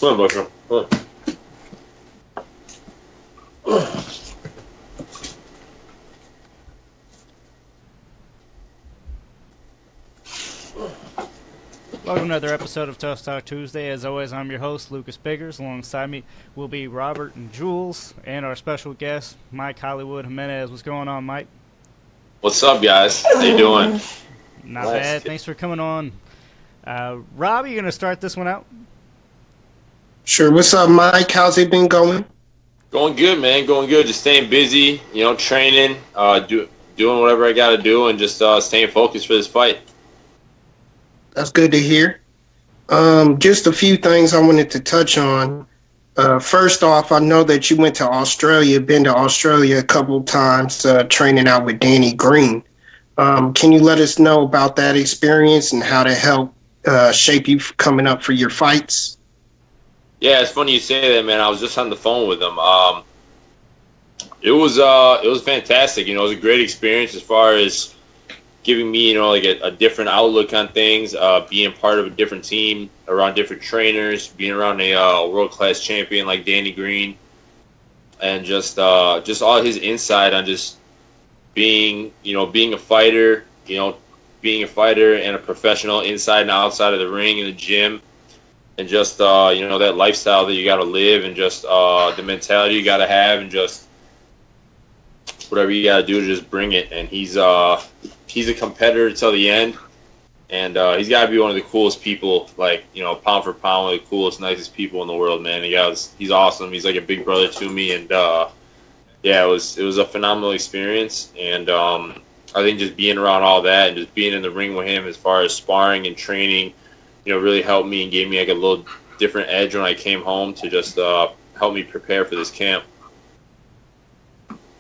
Come on, Bushra. Come on. Welcome to another episode of Tough Talk Tuesday. As always, I'm your host, Lucas Biggers. Alongside me will be Robert and Jules, and our special guest, Mike Hollywood Jimenez. What's going on, Mike? What's up, guys? How you doing? Not bad. Thanks for coming on. Rob, you going to start this one out? Sure. What's up, Mike? How's it been going? Going good, man. Going good. Just staying busy, training, doing whatever I got to do, and just staying focused for this fight. That's good to hear. Just a few things I wanted to touch on. First off, I know that you went to Australia, been to Australia a couple of times, training out with Danny Green. Can you let us know about that experience and how to help shape you coming up for your fights? Yeah, it's funny you say that, man. I was just on the phone with him. It was fantastic. It was a great experience as far as giving me, a different outlook on things, being part of a different team, around different trainers, being around a world-class champion like Danny Green, and just all his insight on just being a fighter, being a fighter and a professional inside and outside of the ring in the gym, and just that lifestyle that you got to live, and just the mentality you got to have, and just whatever you got to do to just bring it. And he's a competitor till the end, and he's got to be one of the coolest people, pound for pound, one of the coolest, nicest people in the world, man. He's awesome. He's like a big brother to me, and it was a phenomenal experience. And I think just being around all that and just being in the ring with him as far as sparring and training, really helped me and gave me a little different edge when I came home to just help me prepare for this camp.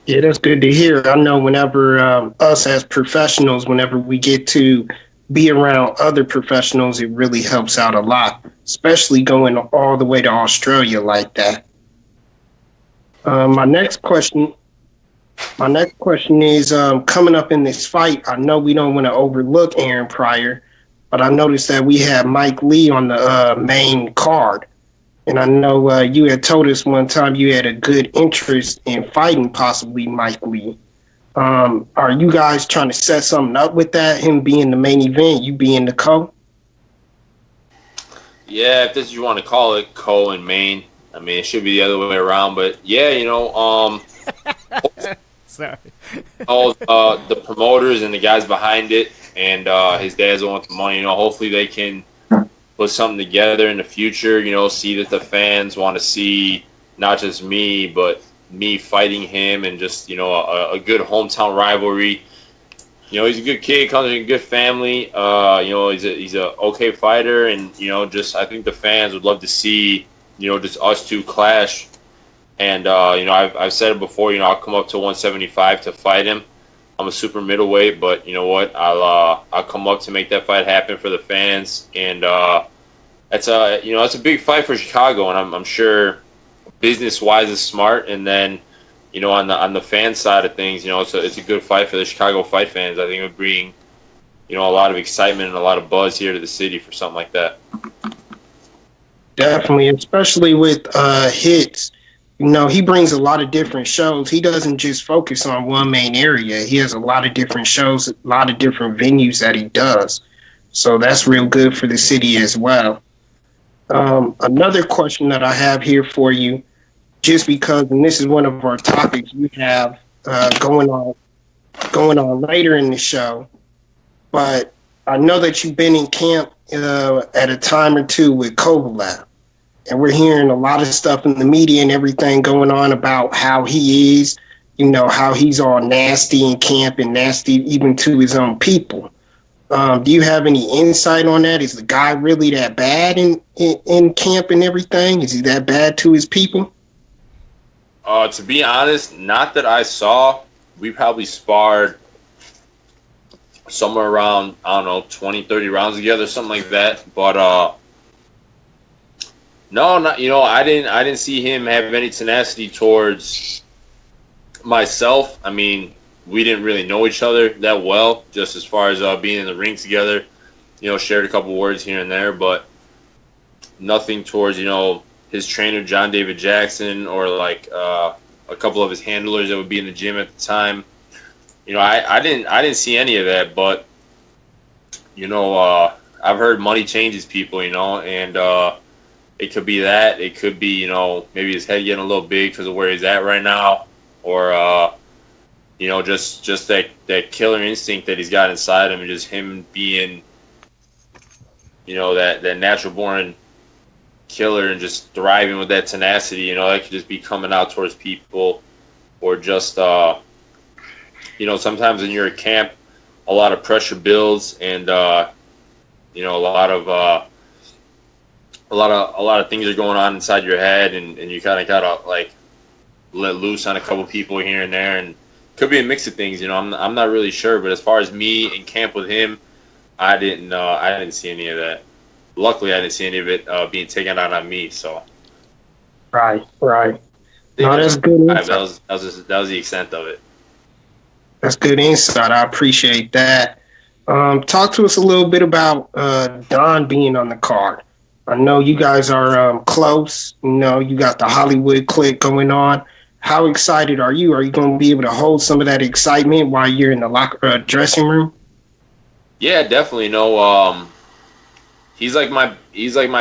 Yeah, that's good to hear. I know whenever us as professionals, whenever we get to be around other professionals, it really helps out a lot, especially going all the way to Australia like that. My next question is coming up in this fight. I know we don't want to overlook Aaron Pryor, but I noticed that we have Mike Lee on the main card. And I know you had told us one time you had a good interest in fighting possibly Mike Lee. Are you guys trying to set something up with that, him being the main event, you being the co? Yeah, if that's what you want to call it, co and main. I mean, it should be the other way around. But, yeah, Sorry. all the promoters and the guys behind it, and his dad's the one with the money, hopefully they can put something together in the future, see that the fans want to see not just me, but me fighting him, and just, a good hometown rivalry. He's a good kid, comes from a good family. He's a okay fighter, and, just I think the fans would love to see, just us two clash. And, I've said it before, I'll come up to 175 to fight him. I'm a super middleweight, but you know what? I'll come up to make that fight happen for the fans, and it's a big fight for Chicago, and I'm sure business wise is smart, and then on the fan side of things, it's a good fight for the Chicago fight fans. I think it would bring a lot of excitement and a lot of buzz here to the city for something like that. Definitely, especially with hits. He brings a lot of different shows. He doesn't just focus on one main area. He has a lot of different shows, a lot of different venues that he does. So that's real good for the city as well. Another question that I have here for you, just because, and this is one of our topics we have going on later in the show, but I know that you've been in camp at a time or two with Kovalev. And we're hearing a lot of stuff in the media and everything going on about how he is, how he's all nasty in camp and nasty even to his own people. Do you have any insight on that? Is the guy really that bad in camp and everything? Is he that bad to his people? To be honest, not that I saw. We probably sparred somewhere around, 20, 30 rounds together, something like that. But no, I didn't see him have any tenacity towards myself. I mean, we didn't really know each other that well, just as far as being in the ring together. Shared a couple words here and there, but nothing towards, his trainer John David Jackson or like a couple of his handlers that would be in the gym at the time. I didn't see any of that, but I've heard money changes people, and it could be that. It could be, maybe his head getting a little big because of where he's at right now, or just that killer instinct that he's got inside him, and just him being, that natural born killer and just thriving with that tenacity. That could just be coming out towards people, or just sometimes when you're at camp, a lot of pressure builds, and a lot of things are going on inside your head, and you kind of gotta like let loose on a couple people here and there, and could be a mix of things. I'm not really sure, but as far as me in camp with him, I didn't see any of that. Luckily, I didn't see any of it being taken out on me. So right. No, that's good insight. That was the extent of it. That's good insight. I appreciate that. Talk to us a little bit about Don being on the card. I know you guys are close. You got the Hollywood clique going on. How excited are you? Are you going to be able to hold some of that excitement while you're in the dressing room? Yeah, definitely. He's like my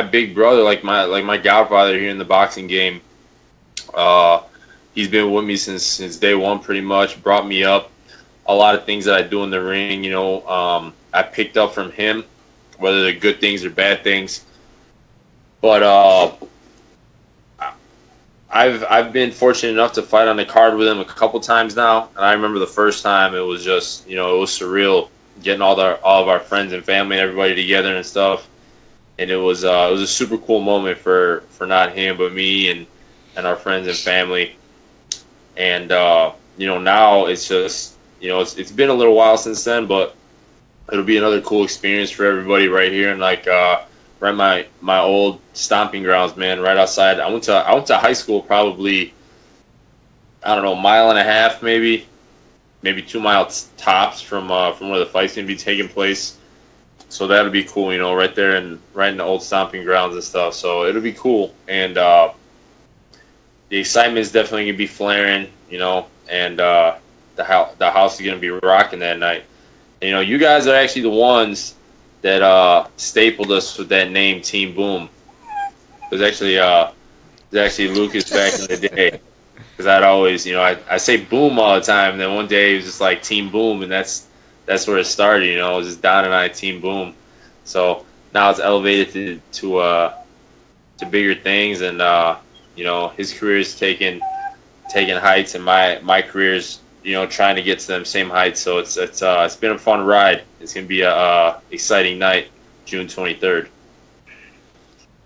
big brother, like my godfather here in the boxing game. He's been with me since day one, pretty much. Brought me up. A lot of things that I do in the ring, I picked up from him, whether they're good things or bad things. But I've been fortunate enough to fight on the card with him a couple times now, and I remember the first time it was just it was surreal getting all of our friends and family and everybody together and stuff, and it was a super cool moment for not him but me and our friends and family, and now it's just. It's been a little while since then, but it'll be another cool experience for everybody right here, and right my old stomping grounds, man, right outside. I went to high school probably, I don't know, a mile and a half, maybe 2 miles tops from where the fight's gonna be taking place. So that'll be cool, right there and right in the old stomping grounds and stuff. So it'll be cool, and the excitement is definitely gonna be flaring, and the house is going to be rocking that night. And, you guys are actually the ones that stapled us with that name, Team Boom. It was actually Lucas back in the day. Because I'd always, I say Boom all the time. And then one day it was just like Team Boom, and that's where it started. It was just Don and I, Team Boom. So now it's elevated to bigger things, and his career is taking heights, and my career's trying to get to them same heights. So it's been a fun ride. It's gonna be a exciting night, June 23rd.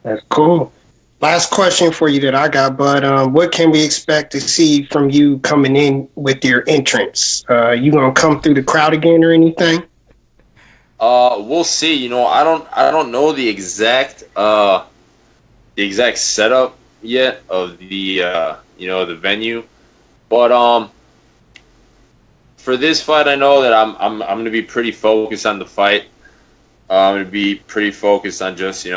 That's cool. Last question for you that I got, but what can we expect to see from you coming in with your entrance? You gonna come through the crowd again or anything? We'll see. I don't know the exact setup yet of the the venue, but for this fight, I know that I'm going to be pretty focused on the fight. I'm going to be pretty focused on just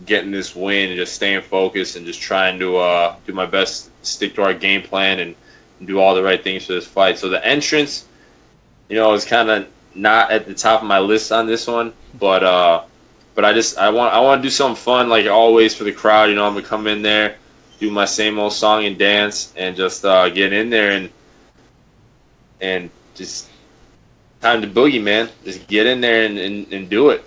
getting this win and just staying focused and just trying to do my best, stick to our game plan and do all the right things for this fight. So the entrance, is kind of not at the top of my list on this one, but I want to do something fun like always for the crowd. I'm going to come in there, do my same old song and dance, and just get in there and just time to boogie, man. Just get in there and do it.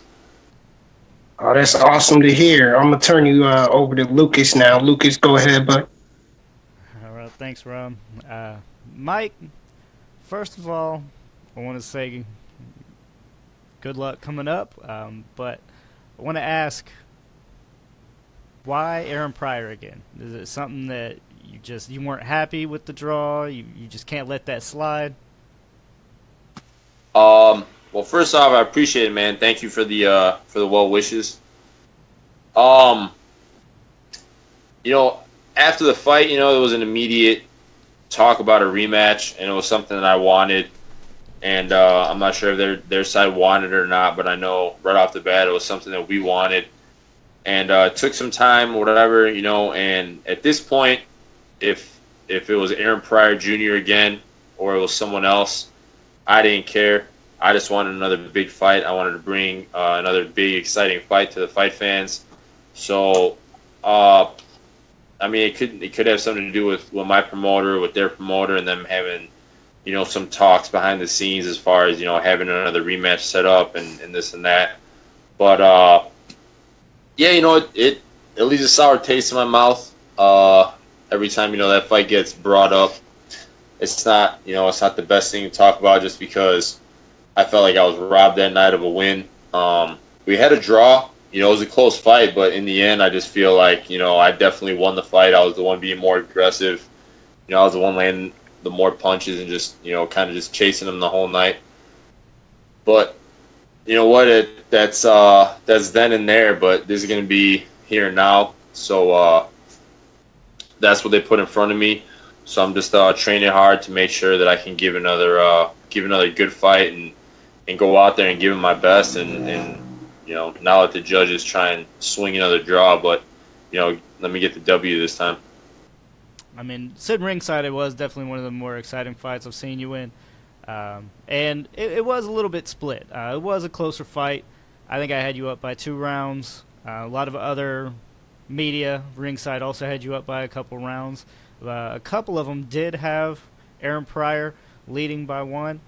Oh, that's awesome to hear. I'm going to turn you over to Lucas now. Lucas, go ahead, bud. All right, thanks, Rob. Mike, first of all, I want to say good luck coming up, but I want to ask, why Aaron Pryor again? Is it something that you weren't happy with the draw? You just can't let that slide? Well, first off, I appreciate it, man. Thank you for the well wishes. After the fight, there was an immediate talk about a rematch, and it was something that I wanted. And I'm not sure if their side wanted it or not, but I know right off the bat it was something that we wanted. and it took some time, whatever, and at this point, if it was Aaron Pryor Jr. again or it was someone else, I didn't care. I just wanted another big fight. I wanted to bring another big, exciting fight to the fight fans. So, it could have something to do with my promoter, with their promoter, and them having, some talks behind the scenes as far as, having another rematch set up and this and that. But, yeah, it leaves a sour taste in my mouth every time, that fight gets brought up. It's not, it's not the best thing to talk about just because I felt like I was robbed that night of a win. We had a draw. It was a close fight, but in the end, I just feel like, I definitely won the fight. I was the one being more aggressive. I was the one landing the more punches and just, kind of just chasing them the whole night. But, you know what? That's then and there, but this is going to be here and now. So that's what they put in front of me. So I'm just training hard to make sure that I can give another good fight and go out there and give them my best and now let the judges try and swing another draw, but let me get the W this time. I mean, sitting ringside, it was definitely one of the more exciting fights I've seen you in, and it was a little bit split. It was a closer fight. I think I had you up by 2 rounds. A lot of other media ringside also had you up by a couple rounds. A couple of them did have Aaron Pryor leading by 1.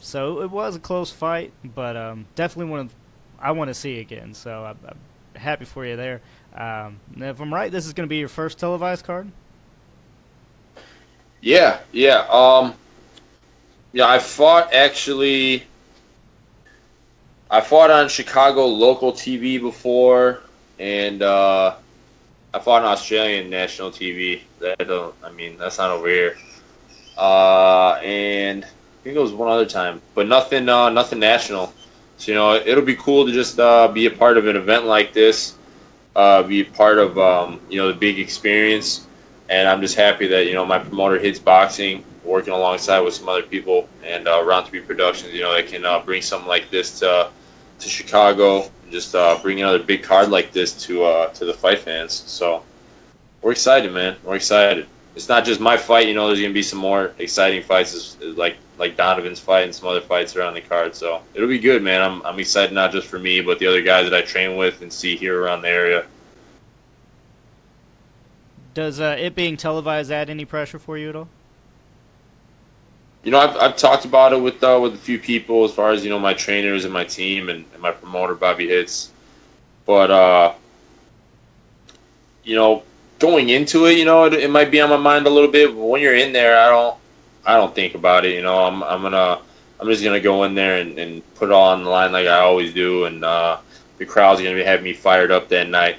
So it was a close fight, but definitely I want to see again. So I'm happy for you there. If I'm right, this is going to be your first televised card? Yeah. I fought on Chicago local TV before, and I fought on Australian national TV. That's not over here. And I think it was one other time, but nothing national. So, it'll be cool to just be a part of an event like this, be a part of, the big experience. And I'm just happy that, my promoter Hits Boxing, working alongside with some other people, and Round 3 Productions, they can bring something like this to Chicago, and just bring another big card like this to the fight fans. So we're excited, man. We're excited. It's not just my fight, there's going to be some more exciting fights, like Donovan's fight and some other fights around the card. So it'll be good, man. I'm excited not just for me, but the other guys that I train with and see here around the area. Does it being televised add any pressure for you at all? I've talked about it with a few people as far as, my trainers and my team and my promoter, Bobby Hitz. But, going into it, it might be on my mind a little bit, but when you're in there, I don't think about it. I'm just gonna go in there and put it all on the line like I always do, and the crowd's gonna have me fired up that night.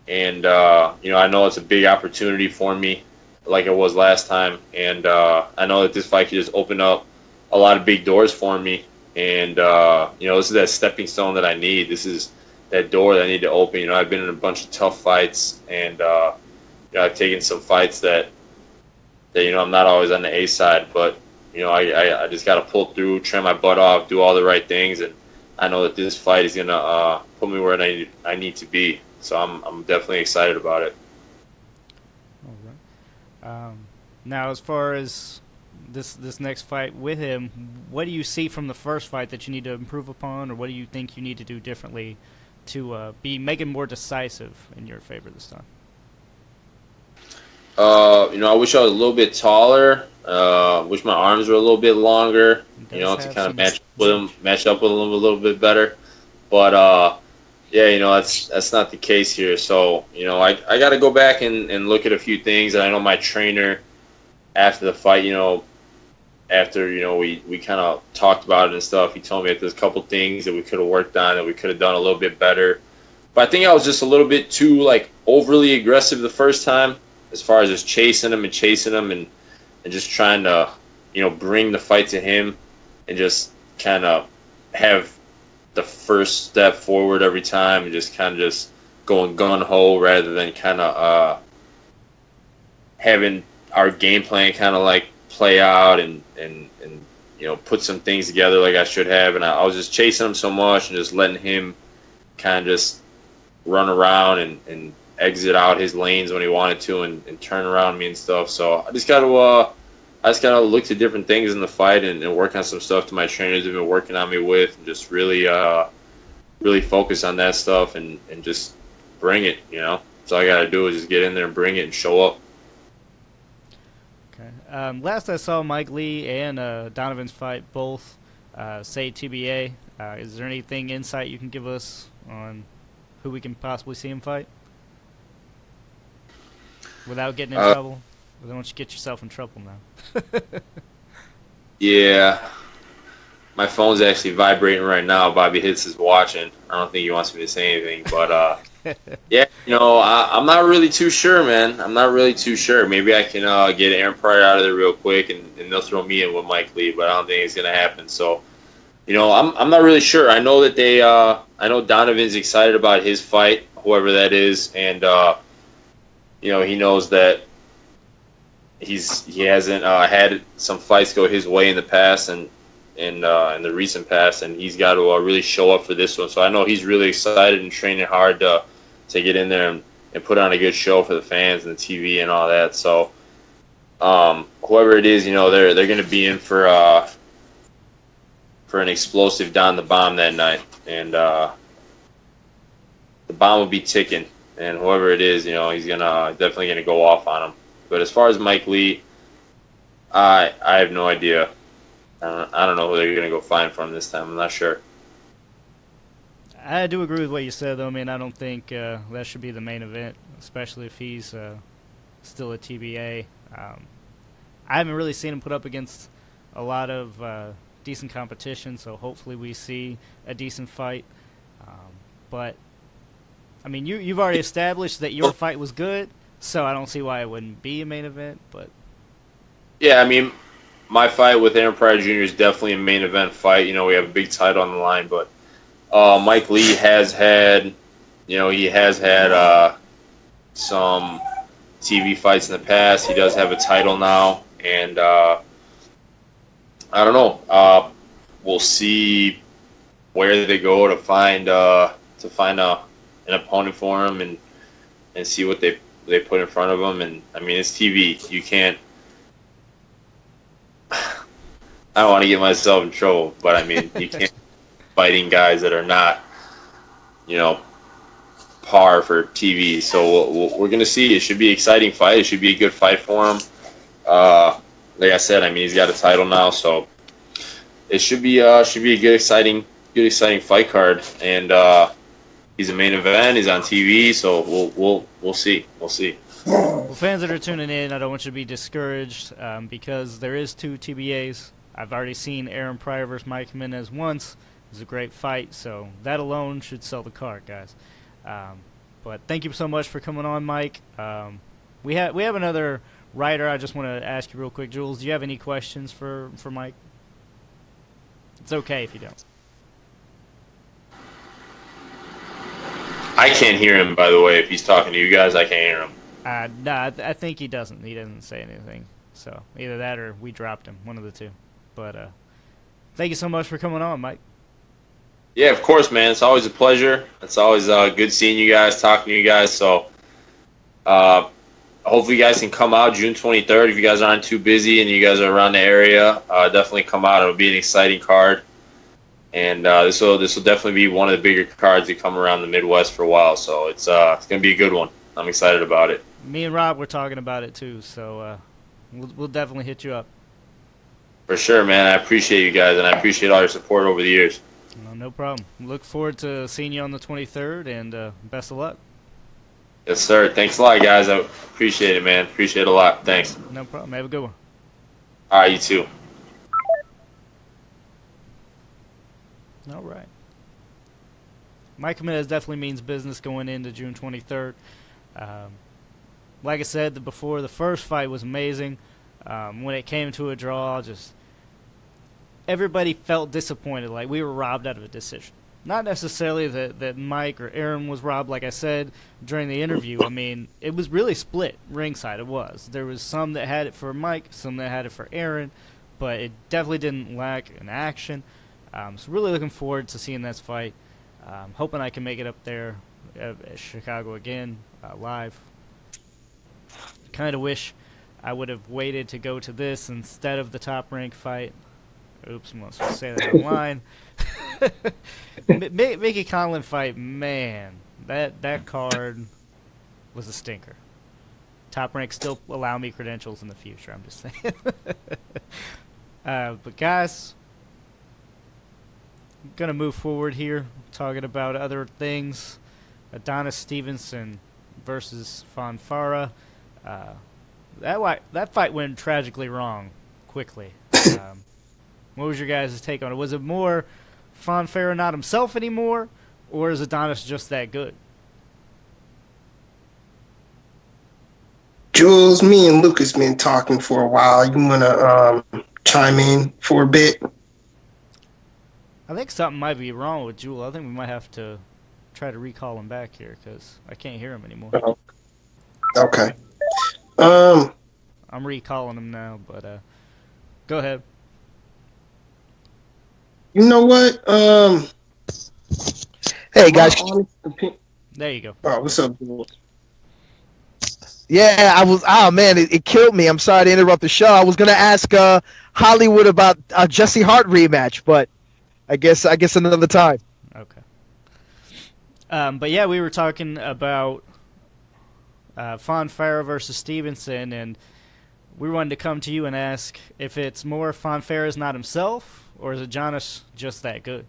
And I know it's a big opportunity for me, like it was last time, and I know that this fight could just open up a lot of big doors for me. And this is that stepping stone that I need. This is that door that I need to open. I've been in a bunch of tough fights, and I've taken some fights that I'm not always on the A side, but I just got to pull through, train my butt off, do all the right things, and I know that this fight is gonna put me where I need to be. So I'm definitely excited about it. All right. Now, as far as this next fight with him, what do you see from the first fight that you need to improve upon, or what do you think you need to do differently to be making more decisive in your favor this time? I wish I was a little bit taller. Wish my arms were a little bit longer. To kind of match up with him a little bit better. But that's not the case here. So I got to go back and look at a few things. And I know my trainer after the fight, after we kind of talked about it and stuff, he told me that there's a couple things that we could have worked on, that we could have done a little bit better. But I think I was just a little bit too overly aggressive the first time, as far as just chasing him and just trying to bring the fight to him and just kind of have the first step forward every time and just kind of just going gun-ho rather than kind of having our game plan kind of play out and put some things together like I should have. And I was just chasing him so much and just letting him kind of just run around and exit out his lanes when he wanted to and turn around me and stuff. So I just gotta look to different things in the fight and work on some stuff that my trainers have been working on me with, and just really focus on that stuff and just bring it. So all I gotta do is just get in there and bring it and show up. Okay. Last I saw, Mike Lee and Donovan's fight both say TBA. Is there anything insight you can give us on who we can possibly see him fight without getting in trouble? I don't want you to get yourself in trouble now. Yeah. My phone's actually vibrating right now. Bobby Hitz is watching. I don't think he wants me to say anything, but yeah, I'm not really too sure, man. I'm not really too sure. Maybe I can get Aaron Pryor out of there real quick, and they'll throw me in with Mike Lee, but I don't think it's gonna happen. So, I'm not really sure. I know that I know Donovan's excited about his fight, whoever that is, and he knows that he hasn't had some fights go his way in the past and in the recent past, and he's got to really show up for this one. So I know he's really excited and training hard to get in there and put on a good show for the fans and the TV and all that. So whoever it is, they're going to be in for an explosive Don the Bomb that night, and the bomb will be ticking. And whoever it is, he's definitely gonna go off on him. But as far as Mike Lee, I have no idea. I don't know who they're gonna go find for him this time. I'm not sure. I do agree with what you said, though. I mean, I don't think that should be the main event, especially if he's still a TBA. I haven't really seen him put up against a lot of decent competition, so hopefully we see a decent fight. But I mean, you've already established that your fight was good, so I don't see why it wouldn't be a main event. But yeah, I mean, my fight with Aaron Pryor Jr. is definitely a main event fight. We have a big title on the line, but Mike Lee has had, some TV fights in the past. He does have a title now, and I don't know. We'll see where they go to find an opponent for him and see what they put in front of him. And I mean, it's TV. You can't. I don't want to get myself in trouble, but I mean, you can't fighting guys that are not, par for TV. So we're gonna see. It should be an exciting fight. It should be a good fight for him. Like I said, I mean, he's got a title now, so it should be a good exciting fight card. And he's a main event. He's on TV, so we'll see. We'll see. Well, fans that are tuning in, I don't want you to be discouraged because there is 2 TBAs. I've already seen Aaron Pryor versus Mike Jimenez once. It was a great fight, so that alone should sell the card, guys. But thank you so much for coming on, Mike. We have another writer. I just want to ask you real quick, Jules. Do you have any questions for Mike? It's okay if you don't. I can't hear him, by the way. If he's talking to you guys, I can't hear him. No, I think he doesn't. He doesn't say anything. So either that or we dropped him, one of the two. But thank you so much for coming on, Mike. Yeah, of course, man. It's always a pleasure. It's always good seeing you guys, talking to you guys. So hopefully you guys can come out June 23rd. If you guys aren't too busy and you guys are around the area, definitely come out. It'll be an exciting card. And this will definitely be one of the bigger cards that come around the Midwest for a while. So it's going to be a good one. I'm excited about it. Me and Rob were talking about it too, so we'll definitely hit you up. For sure, man. I appreciate you guys, and I appreciate all your support over the years. No problem. Look forward to seeing you on the 23rd, and best of luck. Yes, sir. Thanks a lot, guys. I appreciate it, man. Appreciate it a lot. Thanks. No problem. Have a good one. All right, you too. All right. Mike Jimenez definitely means business going into June 23rd. Like I said before, the first fight was amazing. When it came to a draw, just everybody felt disappointed, like we were robbed out of a decision. Not necessarily that Mike or Aaron was robbed, like I said during the interview. I mean, it was really split ringside. It was. There was some that had it for Mike, some that had it for Aaron, but it definitely didn't lack in action. So really looking forward to seeing this fight. Hoping I can make it up there at Chicago again, live. Kind of wish I would have waited to go to this instead of the Top Rank fight. Oops, I'm not supposed to say that online. Mickey Conlan fight, man, that card was a stinker. Top Rank still allow me credentials in the future, I'm just saying. But guys, I'm going to move forward here, talking about other things. Adonis Stevenson versus Fonfara. That fight went tragically wrong quickly. What was your guys' take on it? Was it more Fonfara not himself anymore, or is Adonis just that good? Jules, me and Lucas been talking for a while. You want to chime in for a bit? I think something might be wrong with Jewel. I think we might have to try to recall him back here because I can't hear him anymore. Okay. I'm recalling him now, but go ahead. You know what? Hey guys. There you go. Oh, what's up, Jules? Yeah, I was. Oh man, it killed me. I'm sorry to interrupt the show. I was gonna ask Hollywood about a Jesse Hart rematch, but I guess another time. Okay. But yeah, we were talking about Fonfara versus Stevenson, and we wanted to come to you and ask if it's more Fonfara's not himself, or is Adonis just that good?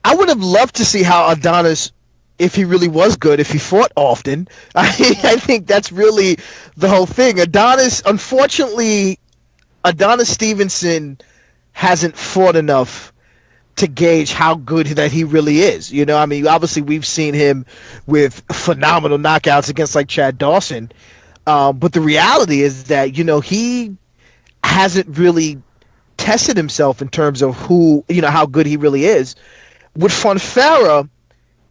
I would have loved to see how Adonis, if he really was good, if he fought often. I think that's really the whole thing. Unfortunately, Adonis Stevenson hasn't fought enough to gauge how good that he really is. You know, I mean, obviously we've seen him with phenomenal knockouts against like Chad Dawson. But the reality is that, you know, he hasn't really tested himself in terms of how good he really is. With Fonfara,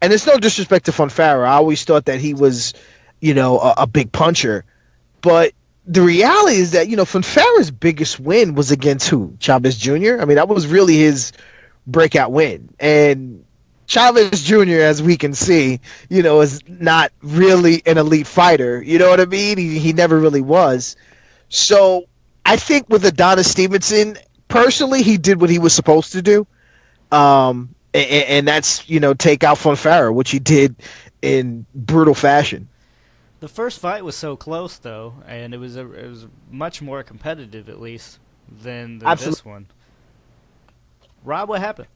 and it's no disrespect to Fonfara, I always thought that he was, a big puncher. But the reality is that, Fonfara's biggest win was against who? Chavez Jr.? I mean, that was really his breakout win. And Chavez Jr., as we can see, is not really an elite fighter. You know what I mean? He never really was. So I think with Adonis Stevenson, personally, he did what he was supposed to do. And that's, take out Fonfara, which he did in brutal fashion. The first fight was so close, though, and it was much more competitive, at least, than this one. Rob, what happened?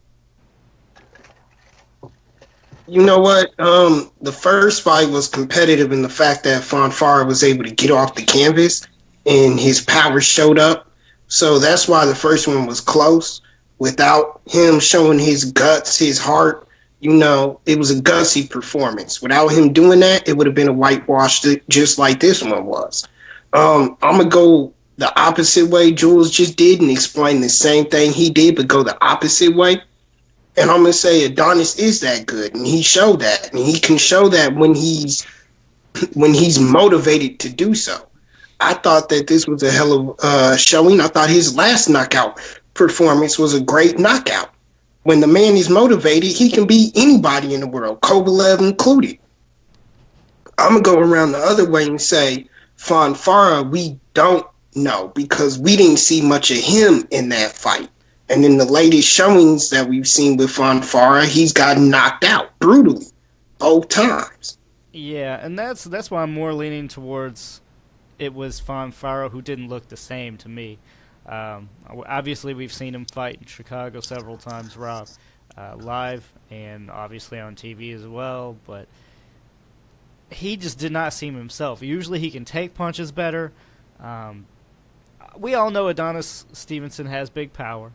You know what? The first fight was competitive in the fact that Fonfara was able to get off the canvas and his power showed up. So that's why the first one was close. Without him showing his guts, his heart, it was a gutsy performance. Without him doing that, it would have been a whitewash just like this one was. I'm going to go the opposite way Jules just did and explain the same thing he did, but go the opposite way. And I'm going to say Adonis is that good, and he showed that. And he can show that when he's motivated to do so. I thought that this was a hell of showing. I thought his last knockout performance was a great knockout. When the man is motivated, he can beat anybody in the world, Kovalev included. I'm going to go around the other way and say Fonfara, we don't know because we didn't see much of him in that fight. And in the latest showings that we've seen with Fonfara, he's gotten knocked out brutally both times. Yeah, and that's why I'm more leaning towards it was Fonfara who didn't look the same to me. Obviously, we've seen him fight in Chicago several times, Rob, live and obviously on TV as well, but he just did not seem himself. Usually he can take punches better. We all know Adonis Stevenson has big power,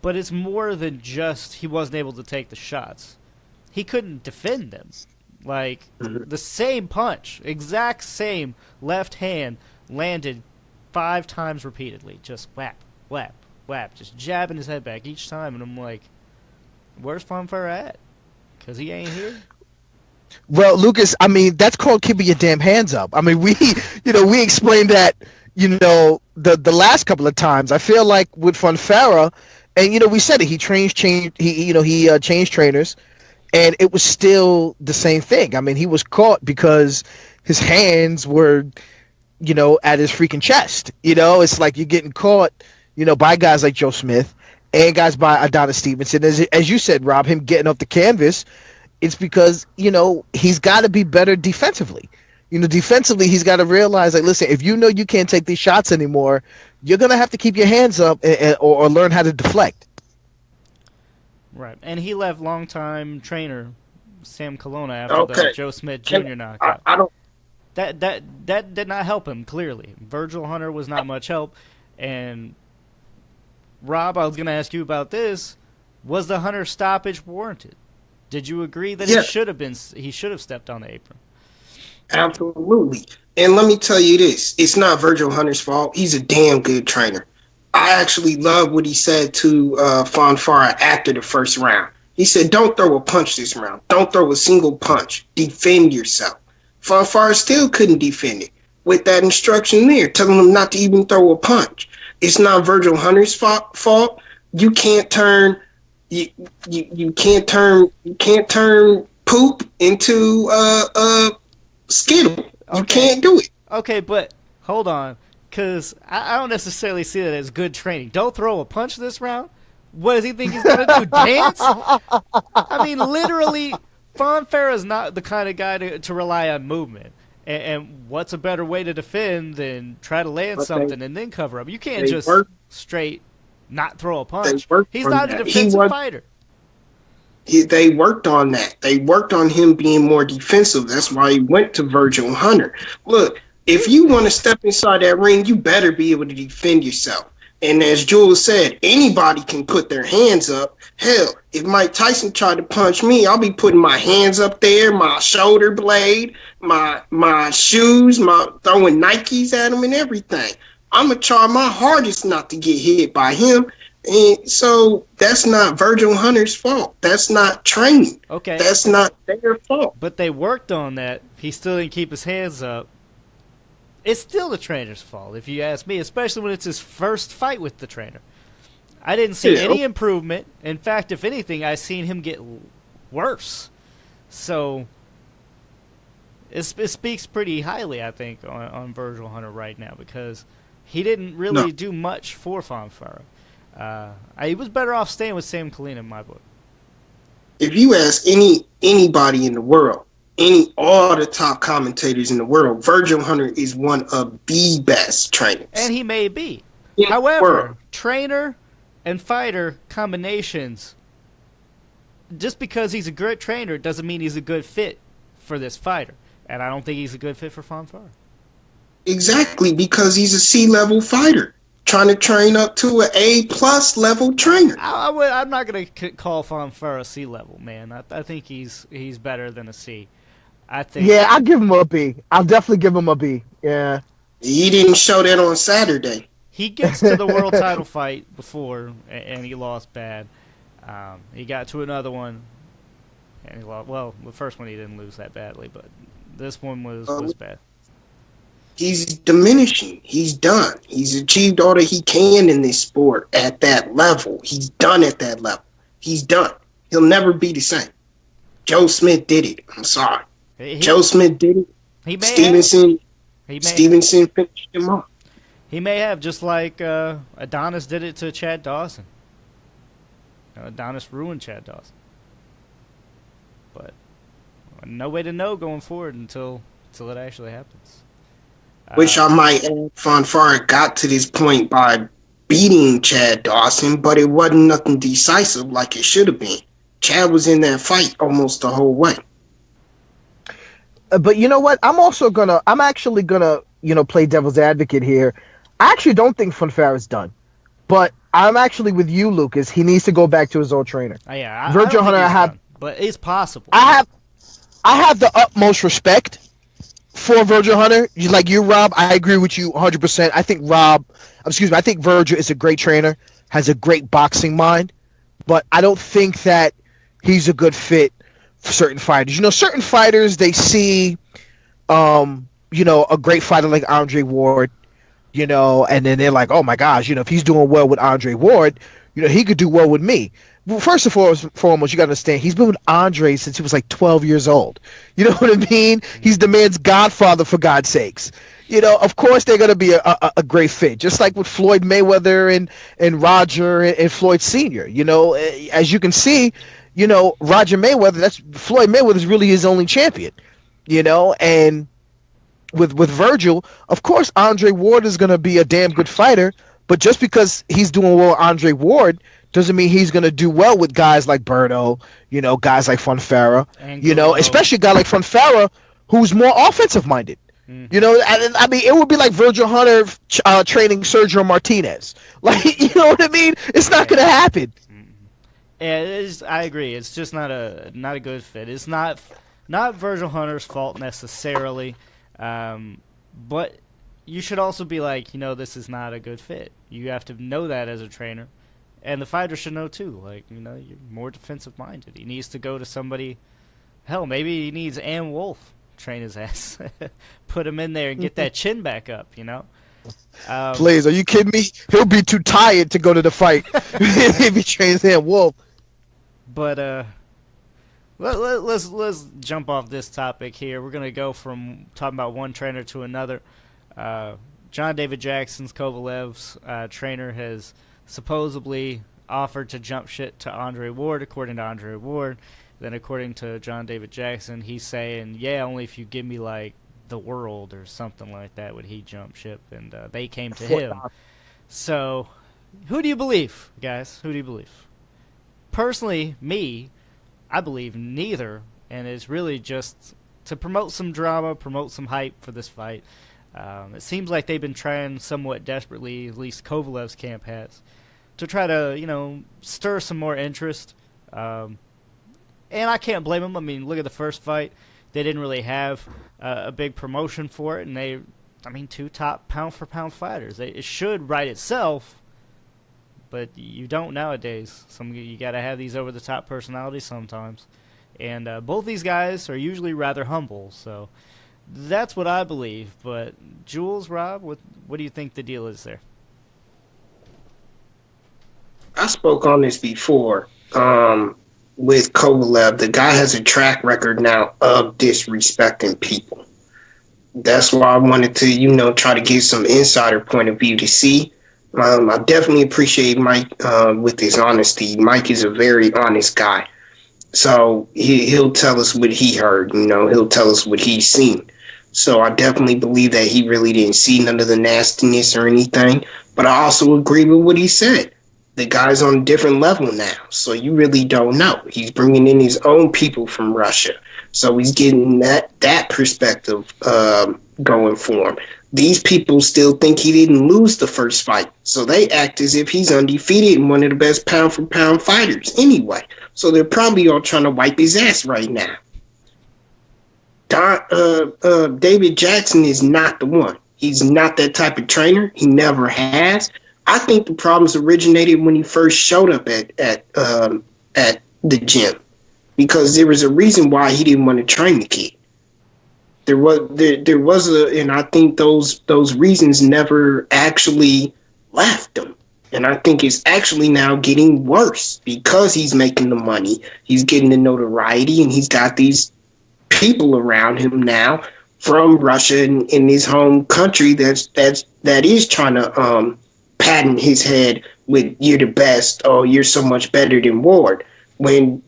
but it's more than just he wasn't able to take the shots. He couldn't defend them. Like, the same punch, exact same left hand, landed 5 times repeatedly. Just whap, whap, whap. Just jabbing his head back each time. And I'm like, where's Fonfara at? Because he ain't here. Well, Lucas, I mean, that's called keeping your damn hands up. I mean, we explained that, the last couple of times. I feel like with Fonfara, And we said it. He changed trainers, and it was still the same thing. I mean, he was caught because his hands were, at his freaking chest. It's like you're getting caught, by guys like Joe Smith and guys by Adonis Stevenson. As you said, Rob, him getting off the canvas, it's because, he's got to be better defensively. Defensively, he's got to realize, like, listen, if you can't take these shots anymore, you're going to have to keep your hands up or learn how to deflect. Right. And he left longtime trainer Sam Colonna after the Joe Smith Jr. knockout. I don't. That did not help him, clearly. Virgil Hunter was not much help. And, Rob, I was going to ask you about this. Was the Hunter stoppage warranted? Did you agree that he should have stepped on the apron? Absolutely. And let me tell you this. It's not Virgil Hunter's fault. He's a damn good trainer. I actually love what he said to Fonfara after the first round. He said, don't throw a punch this round. Don't throw a single punch. Defend yourself. Fonfara still couldn't defend it with that instruction there, telling him not to even throw a punch. It's not Virgil Hunter's fault. You can't turn you can't turn poop into Skittle. You can't do it. Okay, but hold on, because I don't necessarily see that as good training. Don't throw a punch this round? What does he think he's going to do, dance? I mean, literally, Fonfara is not the kind of guy to rely on movement. And what's a better way to defend than try to land something and then cover up? You can't just straight not throw a punch. He's not a defensive fighter. They worked on that. They worked on him being more defensive. That's why he went to Virgil Hunter. Look, if you want to step inside that ring, you better be able to defend yourself. And as Jules said, anybody can put their hands up. Hell, if Mike Tyson tried to punch me, I'll be putting my hands up there, my shoulder blade, my shoes, throwing Nikes at him and everything. I'm going to try my hardest not to get hit by him. And so that's not Virgil Hunter's fault. That's not training. Okay. That's not their fault. But they worked on that. He still didn't keep his hands up. It's still the trainer's fault, if you ask me, especially when it's his first fight with the trainer. I didn't see any improvement. In fact, if anything, I seen him get worse. So it speaks pretty highly, I think, on Virgil Hunter right now, because he didn't really do much for Fonfara. He was better off staying with Sam Colonna in my book. If you ask anybody in the world, all the top commentators in the world, Virgil Hunter is one of the best trainers. And he may be. However, trainer and fighter combinations, just because he's a good trainer doesn't mean he's a good fit for this fighter. And I don't think he's a good fit for Fonfara. Exactly, because he's a C-level fighter trying to train up to an A+ level trainer. I'm not going to call Fonfara C-level, man. I think he's better than a C. Yeah, I'll give him a B. I'll definitely give him a B. Yeah. He didn't show that on Saturday. He gets to the world title fight before, and he lost bad. He got to another one, and he lost. Well, the first one he didn't lose that badly, but this one was bad. He's diminishing. He's done. He's achieved all that he can in this sport at that level. He's done at that level. He's done. He'll never be the same. Joe Smith did it. I'm sorry. Joe Smith did it. Stevenson finished him off. He may have, just like Adonis did it to Chad Dawson. Adonis ruined Chad Dawson. But no way to know going forward until it actually happens. Which I might add, Fonfara got to this point by beating Chad Dawson, but it wasn't nothing decisive like it should have been. Chad was in that fight almost the whole way. But you know what? I'm actually gonna, play devil's advocate here. I actually don't think Fonfara's done. But I'm actually with you, Lucas. He needs to go back to his old trainer. Yeah, Virgil Hunter, but it's possible. I have the utmost respect for Virgil Hunter. Like you, Rob, I agree with you 100%. I think Virgil is a great trainer, has a great boxing mind, but I don't think that he's a good fit for certain fighters. Certain fighters, they see, a great fighter like Andre Ward, and then they're like, oh my gosh, if he's doing well with Andre Ward, he could do well with me. Well, first and foremost, you got to understand, he's been with Andre since he was like 12 years old. You know what I mean? He's the man's godfather, for God's sakes. Of course they're going to be a great fit, just like with Floyd Mayweather and Roger and Floyd Sr. As you can see, Roger Mayweather, Floyd Mayweather is really his only champion, and with Virgil, of course, Andre Ward is going to be a damn good fighter, but just because he's doing well with Andre Ward doesn't mean he's going to do well with guys like Berto, guys like Fonfara, especially a guy like Fonfara who's more offensive minded. I mean, it would be like Virgil Hunter training Sergio Martinez. Like, you know what I mean? It's not going to happen. Yeah, it is. I agree. It's just not a good fit. It's not Virgil Hunter's fault necessarily, but you should also be like, this is not a good fit. You have to know that as a trainer, and the fighter should know too. Like, you're more defensive minded. He needs to go to somebody. Hell, maybe he needs Ann Wolf. Train his ass, put him in there and get that chin back up. Please, are you kidding me? He'll be too tired to go to the fight if he trains him Wolf. But let's jump off this topic here. We're gonna go from talking about one trainer to another. John David Jackson's Kovalev's trainer has supposedly offered to jump shit to Andre Ward, according to Andre Ward. Then according to John David Jackson, he's saying, yeah, only if you give me, like, the world or something like that would he jump ship, and they came to him. So, who do you believe, guys? Who do you believe? Personally, I believe neither, and it's really just to promote some drama, promote some hype for this fight. It seems like they've been trying somewhat desperately, at least Kovalev's camp has, to try to, stir some more interest. And I can't blame them. I mean, look at the first fight. They didn't really have a big promotion for it, and two top pound-for-pound fighters. It should write itself, but you don't nowadays. You got to have these over-the-top personalities sometimes. And both these guys are usually rather humble, so that's what I believe. But Jules, Rob, what do you think the deal is there? I spoke on this before. With Kovalev, the guy has a track record now of disrespecting people. That's why I wanted to, try to get some insider point of view to see. I definitely appreciate Mike with his honesty. Mike is a very honest guy. So he'll tell us what he heard, he'll tell us what he's seen. So I definitely believe that he really didn't see none of the nastiness or anything. But I also agree with what he said. The guy's on a different level now, so you really don't know. He's bringing in his own people from Russia, so he's getting that perspective going for him. These people still think he didn't lose the first fight, so they act as if he's undefeated and one of the best pound-for-pound fighters anyway. So they're probably all trying to wipe his ass right now. David Jackson is not the one. He's not that type of trainer. He never has. I think the problems originated when he first showed up at the gym, because there was a reason why he didn't want to train the kid. There was and I think those reasons never actually left him. And I think it's actually now getting worse because he's making the money, he's getting the notoriety, and he's got these people around him now from Russia and in his home country that is trying to patting his head with "you're the best," "oh, you're so much better than Ward," when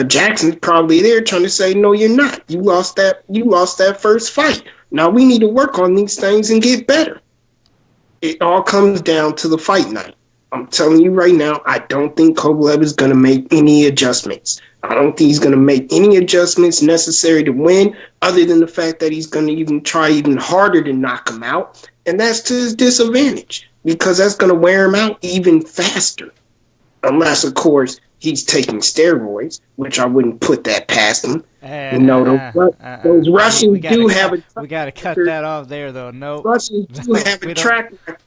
Jackson's probably there trying to say, "No, you're not. You lost that first fight. Now we need to work on these things and get better." It all comes down to the fight night. I'm telling you right now, I don't think Kovalev is going to make any adjustments. I don't think he's going to make any adjustments necessary to win, other than the fact that he's going to try even harder to knock him out, and that's to his disadvantage. Because that's going to wear him out even faster. Unless, of course, he's taking steroids, which I wouldn't put that past him. Those Russians do have a... We got to cut that off there, though. No. Russians do have a track record.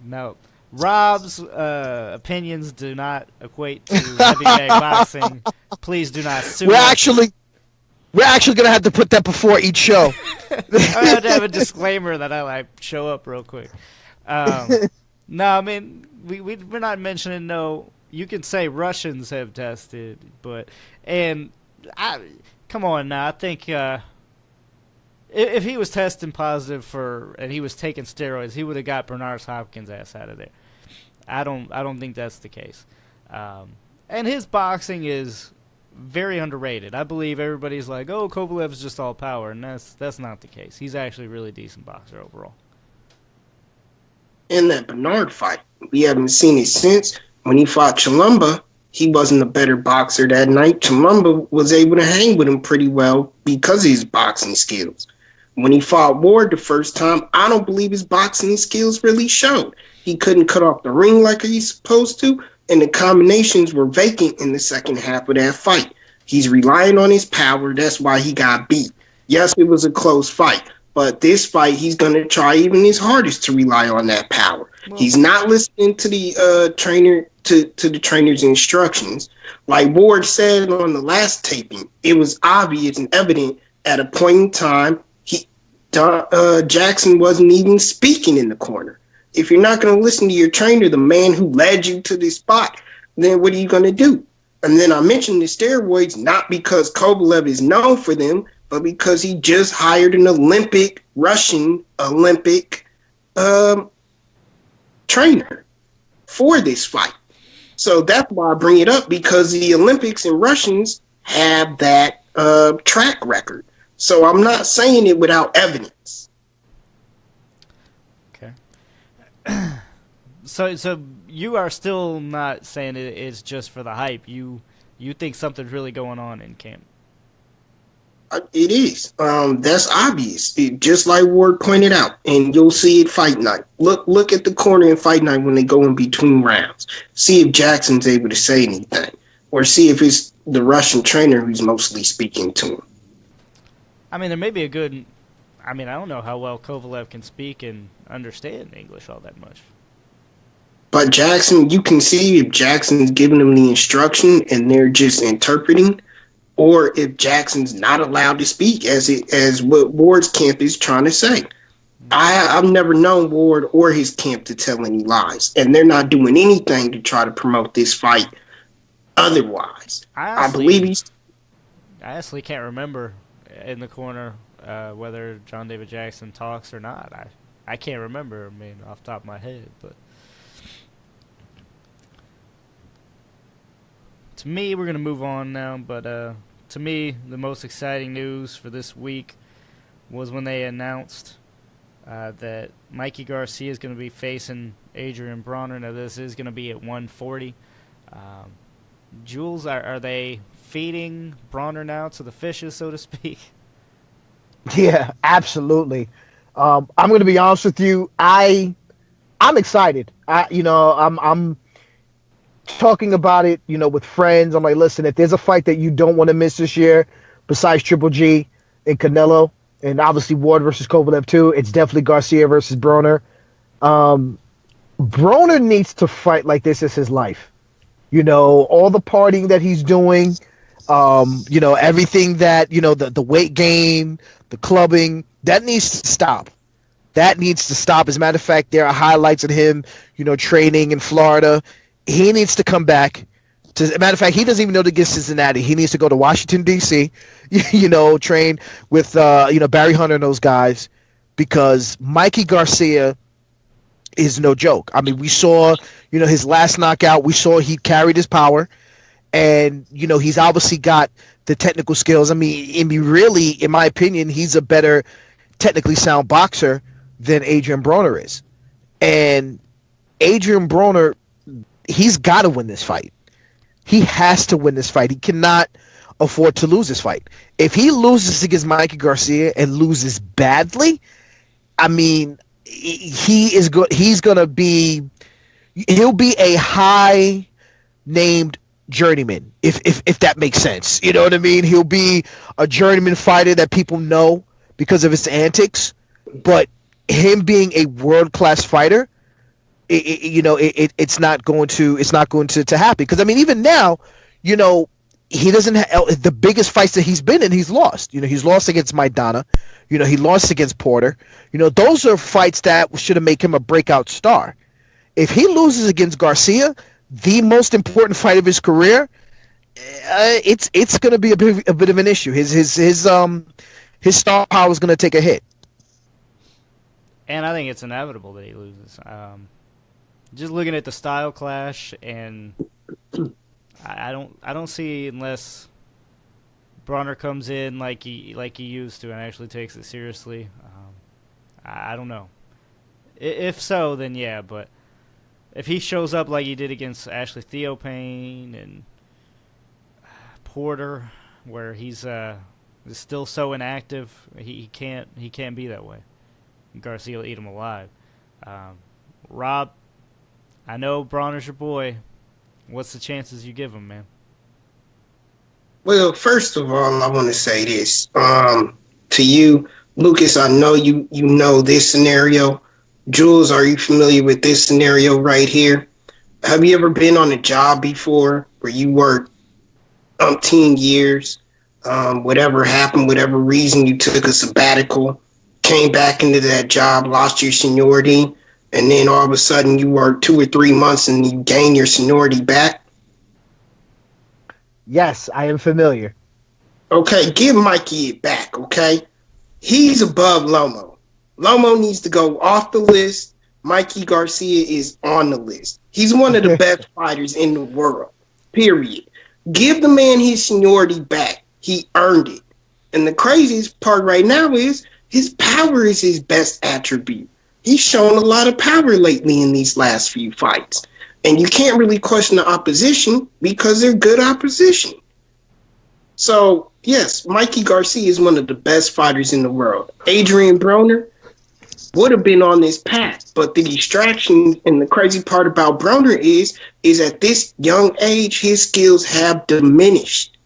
No. Rob's opinions do not equate to heavyweight boxing. Please do not sue us. We're actually going to have to put that before each show. I have to have a disclaimer that I show up real quick. No, I mean we're not mentioning no. You can say Russians have tested, but come on now. I think if he was testing positive and he was taking steroids, he would have got Bernard Hopkins' ass out of there. I don't think that's the case. And his boxing is very underrated. I believe everybody's like, oh, Kovalev's just all power, and that's not the case. He's actually a really decent boxer overall. In that Bernard fight, we haven't seen it since. When he fought Chilumba, he wasn't a better boxer that night. Chilumba was able to hang with him pretty well because of his boxing skills. When he fought Ward the first time, I don't believe his boxing skills really showed. He couldn't cut off the ring like he's supposed to, and the combinations were vacant in the second half of that fight. He's relying on his power. That's why he got beat. Yes, it was a close fight, but this fight, he's going to try even his hardest to rely on that power. Well, he's not listening to the trainer to the trainer's instructions. Like Ward said on the last taping, it was obvious and evident at a point in time Jackson wasn't even speaking in the corner. If you're not going to listen to your trainer, the man who led you to this spot, then what are you going to do? And then I mentioned the steroids not because Kovalev is known for them, but because he just hired an Russian Olympic trainer for this fight. So that's why I bring it up, because the Olympics and Russians have that track record. So I'm not saying it without evidence. Okay. So you are still not saying it's just for the hype. You think something's really going on in camp. It is. That's obvious. Just like Ward pointed out, and you'll see it fight night. Look at the corner in fight night when they go in between rounds. See if Jackson's able to say anything, or see if it's the Russian trainer who's mostly speaking to him. I mean, there may be a good. I mean, I don't know how well Kovalev can speak and understand English all that much. But Jackson, you can see if Jackson's giving them the instruction and they're just interpreting, or if Jackson's not allowed to speak, as what Ward's camp is trying to say. I've never known Ward or his camp to tell any lies, and they're not doing anything to try to promote this fight otherwise. I honestly can't remember in the corner whether John David Jackson talks or not. I can't remember, I mean, off the top of my head, but to me, we're going to move on now, but to me, the most exciting news for this week was when they announced that Mikey Garcia is going to be facing Adrien Bronner. Now, this is going to be at 140. Jules, are they feeding Bronner now to the fishes, so to speak? Yeah, absolutely. I'm going to be honest with you. I'm excited. I'm talking about it, with friends. I'm like, listen, if there's a fight that you don't want to miss this year, besides Triple G and Canelo, and obviously Ward versus Kovalev too, it's definitely Garcia versus Bronner. Bronner needs to fight like this is his life. All the partying that he's doing, everything that, the weight gain, the clubbing, that needs to stop. That needs to stop. As a matter of fact, there are highlights of him, training in Florida. He needs to come back. As a matter of fact, he doesn't even know to get Cincinnati. He needs to go to Washington, D.C., train with, Barry Hunter and those guys, because Mikey Garcia is no joke. I mean, we saw, his last knockout. We saw he carried his power, and, he's obviously got the technical skills. I mean, really, in my opinion, he's a better technically sound boxer than Adrien Bronner is. And Adrien Bronner, he's got to win this fight. He has to win this fight. He cannot afford to lose this fight. If he loses against Mikey Garcia and loses badly, I mean, he'll be a high named journeyman, if that makes sense. You know what I mean? He'll be a journeyman fighter that people know because of his antics, but him being a world-class fighter, it's not going to happen. Because I mean, even now, he doesn't have the biggest fights that he's been in. He's lost. He's lost against Maidana. He lost against Porter. Those are fights that should have made him a breakout star. If he loses against Garcia, the most important fight of his career, it's going to be a bit of an issue. His star power is going to take a hit. And I think it's inevitable that he loses. Just looking at the style clash, and I don't see, unless Bronner comes in like he used to and actually takes it seriously. I don't know. If so, then yeah. But if he shows up like he did against Ashley Theophane and Porter, where he's still so inactive, he can't be that way. Garcia will eat him alive. Rob, I know Bronner's your boy. What's the chances you give him, man? Well, first of all, I want to say this to you, Lucas. I know you know this scenario. Jules, are you familiar with this scenario right here? Have you ever been on a job before where you worked 10 years? Whatever happened, whatever reason, you took a sabbatical, came back into that job, lost your seniority, and then all of a sudden you worked 2 or 3 months and you gain your seniority back? Yes, I am familiar. Okay, give Mikey it back, okay? He's above Lomo. Lomo needs to go off the list. Mikey Garcia is on the list. He's one of the best fighters in the world, period. Give the man his seniority back. He earned it. And the craziest part right now is his power is his best attribute. He's shown a lot of power lately in these last few fights. And you can't really question the opposition because they're good opposition. So, yes, Mikey Garcia is one of the best fighters in the world. Adrian Broner would have been on this path, but the distraction and the crazy part about Broner is at this young age, his skills have diminished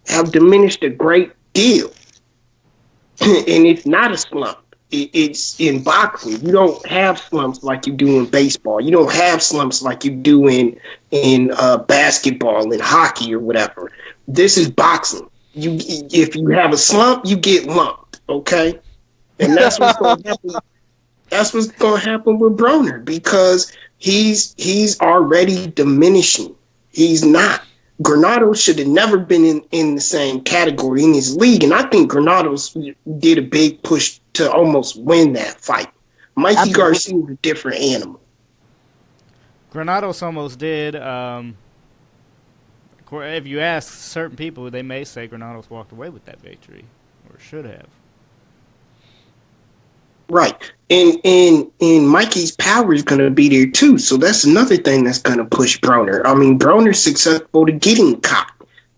a great deal. And it's not a slump. It's in boxing. You don't have slumps like you do in baseball. You don't have slumps like you do in basketball and hockey or whatever. This is boxing. If you have a slump, you get lumped, okay? And that's what's going to happen. That's what's going to happen with Broner because he's already diminishing. He's not. Granado should have never been in the same category in his league, and I think Granado's did a big push to almost win that fight. Mikey Garcia is a different animal. Granados almost did. If you ask certain people, they may say Granados walked away with that victory, or should have. Right. And Mikey's power is going to be there too. So that's another thing that's going to push Broner. I mean, Broner's successful to getting caught,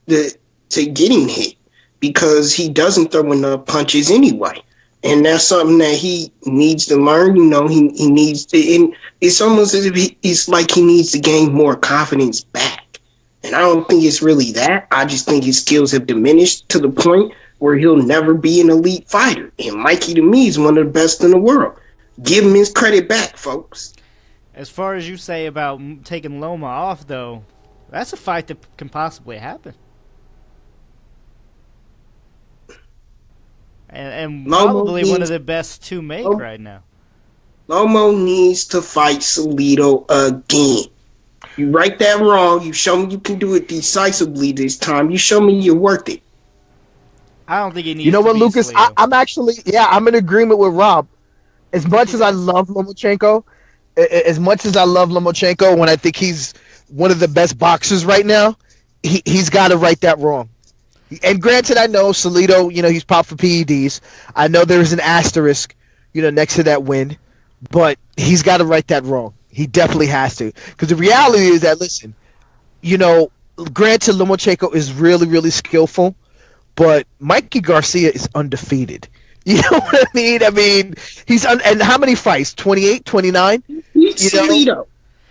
to getting hit, because he doesn't throw enough punches anyway. And that's something that he needs to learn. You know, he needs to, and it's almost as if it's like he needs to gain more confidence back. And I don't think it's really that. I just think his skills have diminished to the point where he'll never be an elite fighter. And Mikey, to me, is one of the best in the world. Give him his credit back, folks. As far as you say about taking Loma off, though, that's a fight that can possibly happen. And probably one of the best to make right now. Lomo needs to fight Salido again. You right that wrong. You show me you can do it decisively this time. You show me you're worth it. I don't think he needs. You know to what, Lucas? I'm in agreement with Rob. As much as I love Lomachenko, when I think he's one of the best boxers right now, he's got to right that wrong. And granted, I know Salido, he's popped for PEDs. I know there's an asterisk, next to that win, but he's got to right that wrong. He definitely has to. Because the reality is that, listen, granted, Lomachenko is really, really skillful, but Mikey Garcia is undefeated. You know what I mean? And how many fights? 28, 29? He beat Salido.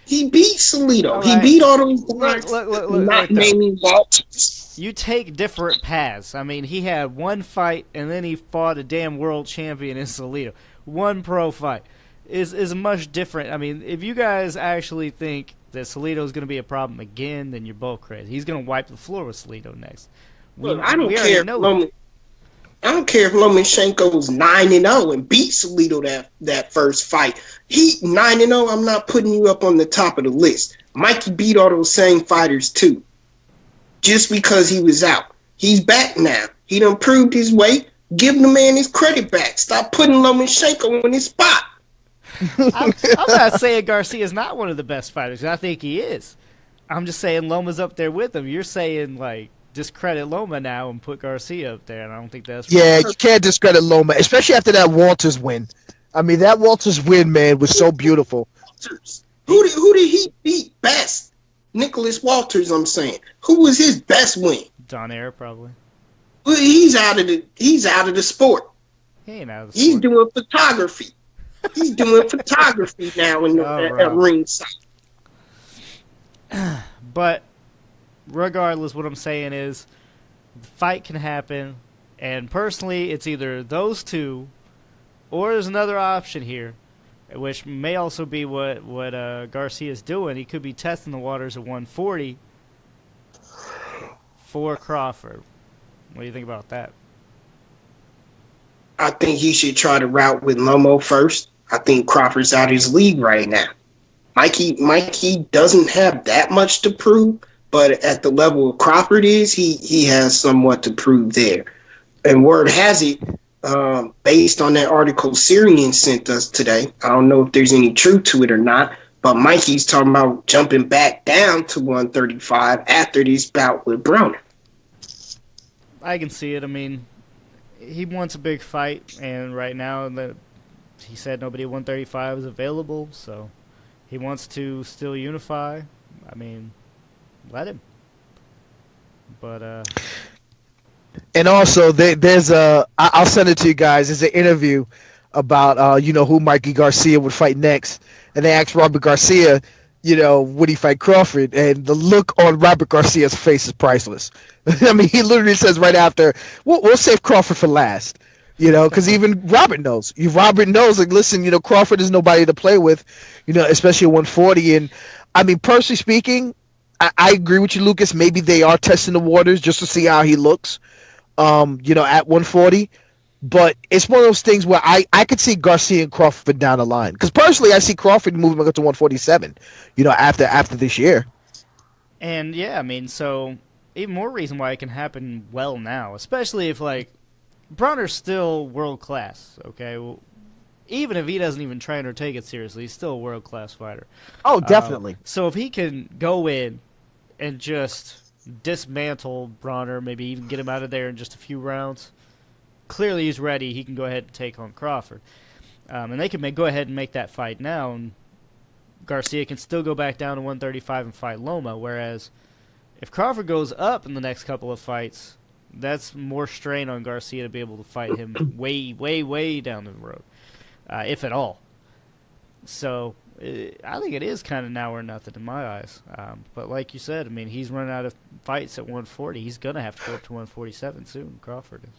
He beat Salido. Right. He beat all those guys. Look, not naming Walters. You take different paths. I mean, he had one fight, and then he fought a damn world champion in Salido. One pro fight is much different. I mean, if you guys actually think that Salido is going to be a problem again, then you're both crazy. He's going to wipe the floor with Salido next. Look, I don't care. I don't care if Lomachenko's 9-0 and beat Salido that first fight. He 9-0. I'm not putting you up on the top of the list. Mikey beat all those same fighters too, just because he was out. He's back now. He done proved his weight. Give the man his credit back. Stop putting Lomachenko in his spot. I'm not saying Garcia's not one of the best fighters. I think he is. I'm just saying Loma's up there with him. You're saying, like, discredit Loma now and put Garcia up there, and I don't think that's right. Yeah, you can't discredit Loma, especially after that Walters win. I mean, that Walters win, man, was so beautiful. Who did he beat best? Nicholas Walters, I'm saying. Who was his best win? Donaire, probably. Well, he's out of the sport. He ain't out of the sport. He's doing photography. He's doing photography now at ringside. But regardless, what I'm saying is the fight can happen, and personally, it's either those two, or there's another option here, which may also be what Garcia's doing. He could be testing the waters at 140 for Crawford. What do you think about that? I think he should try to route with Lomo first. I think Crawford's out of his league right now. Mikey doesn't have that much to prove, but at the level of Crawford is, he has somewhat to prove there. And word has it, based on that article Syrian sent us today, I don't know if there's any truth to it or not, but Mikey's talking about jumping back down to 135 after this bout with Broner. I can see it. I mean, he wants a big fight, and right now he said nobody at 135 is available, so he wants to still unify. I mean, let him. But and also there's I'll send it to you guys. There's an interview about who Mikey Garcia would fight next, and they asked Robert Garcia, would he fight Crawford? And the look on Robert Garcia's face is priceless. I mean, he literally says right after, we'll save Crawford for last. Because even Robert knows. Robert knows, like, listen, Crawford is nobody to play with, especially at 140. And, I mean, personally speaking, I agree with you, Lucas. Maybe they are testing the waters just to see how he looks, at 140. But it's one of those things where I could see Garcia and Crawford down the line. Because personally, I see Crawford moving up to 147, after this year. And, yeah, I mean, so even more reason why it can happen well now, especially if, like, Bronner's still world-class, okay? Well, even if he doesn't even train or take it seriously, he's still a world-class fighter. Oh, definitely. So if he can go in and just dismantle Bronner, maybe even get him out of there in just a few rounds, clearly he's ready. He can go ahead and take on Crawford. And they can go ahead and make that fight now, and Garcia can still go back down to 135 and fight Loma, whereas if Crawford goes up in the next couple of fights, that's more strain on Garcia to be able to fight him way, way, way down the road, if at all. So I think it is kind of now or nothing in my eyes. But like you said, I mean, he's running out of fights at 140. He's going to have to go up to 147 soon, Crawford is.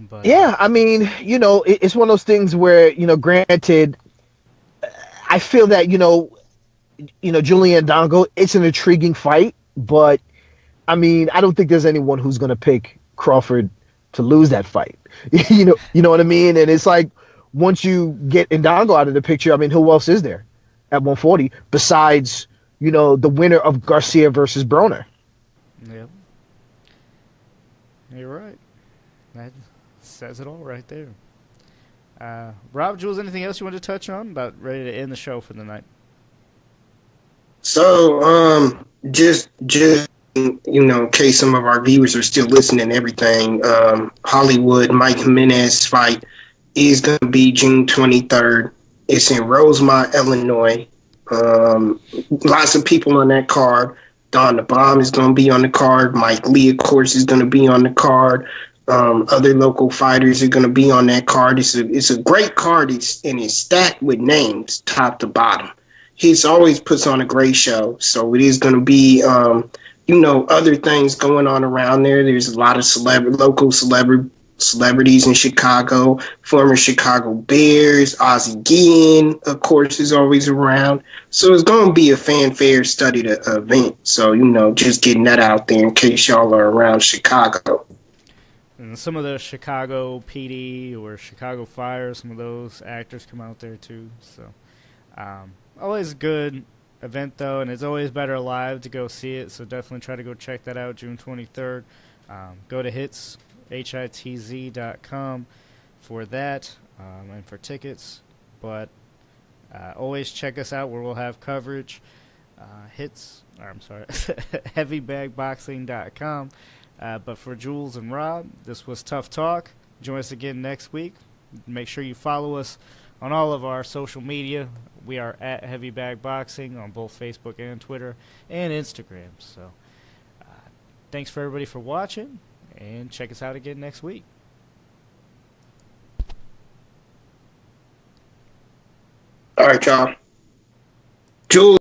But, yeah, I mean, it's one of those things where, granted, I feel that, Julian Dongo, it's an intriguing fight, but I mean, I don't think there's anyone who's going to pick Crawford to lose that fight. you know what I mean? And it's like, once you get Ndongo out of the picture, I mean, who else is there at 140 besides, the winner of Garcia versus Broner? Yeah. You're right. That says it all right there. Rob, Jules, anything else you want to touch on? About ready to end the show for the night. So, just in case some of our viewers are still listening and everything, Hollywood Mike Jimenez fight is going to be June 23rd. It's in Rosemont, Illinois. Lots of people on that card. Don the Bomb is going to be on the card. Mike Lee, of course, is going to be on the card. Other local fighters are going to be on that card. It's a great card. It's stacked with names, top to bottom. He's always puts on a great show. So it is going to be, other things going on around there. There's a lot of local celebrities in Chicago, former Chicago Bears, Ozzie Guillen, of course, is always around. So it's going to be a fanfare study event. So, just getting that out there in case y'all are around Chicago. And some of the Chicago PD or Chicago Fire, some of those actors come out there too. So, always a good event though, and it's always better live to go see it. So definitely try to go check that out, June 23rd. Go to hitz.com for that and for tickets. But always check us out where we'll have coverage. Heavybagboxing.com. But for Jules and Rob, this was Tough Talk. Join us again next week. Make sure you follow us on all of our social media. We are at Heavy Bag Boxing on both Facebook and Twitter and Instagram. So thanks for everybody for watching, and check us out again next week. All right, y'all. Jules.